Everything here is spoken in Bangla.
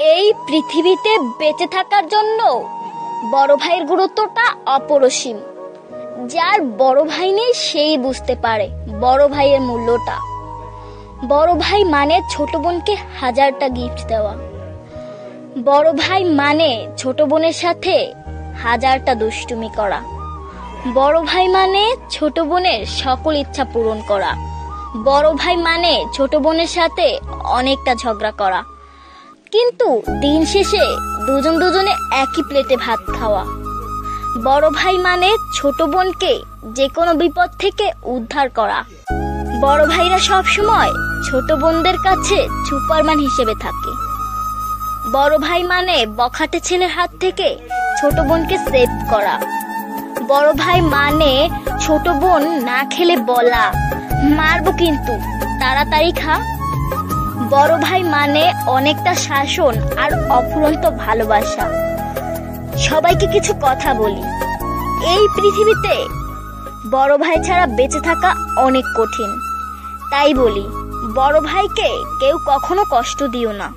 এই পৃথিবীতে বেঁচে থাকার জন্য বড় ভাইয়ের গুরুত্বটা অপরিসীম। যার বড় ভাই নেই সেই বুঝতে পারে বড় ভাইয়ের মূল্যটা। বড় ভাই মানে ছোট বোনকে হাজারটা গিফট দেওয়া। বড় ভাই মানে ছোট বোনের সাথে হাজারটা দুষ্টুমি করা। বড় ভাই মানে ছোট বোনের সকল ইচ্ছা পূরণ করা। বড় ভাই মানে ছোট বোনের সাথে অনেকটা ঝগড়া করা, কিন্তু দিন শেষে দুজনে একই প্লেটে ভাত খাওয়া। বড় ভাই মানে ছোট বোনকে যে কোনো বিপদ থেকে উদ্ধার করা। বড় ভাইরা সব সময় ছোট বোনদের কাছে সুপারম্যান হিসেবে থাকে। বড় ভাই মানে বখাটে ছেলের হাত থেকে ছোট বোনকে সেভ করা। বড় ভাই মানে ছোট বোন না খেলে বলা, মারবো কিন্তু তাড়াতাড়ি খা। বড় ভাই মানে অনেকটা শাসন আর অফুরন্ত ভালোবাসা। সবাইকে কিছু কথা বলি, এই পৃথিবীতে বড় ভাই ছাড়া বেঁচে থাকা অনেক কঠিন। তাই বলি, বড় ভাইকে কেউ কখনো কষ্ট দিও না।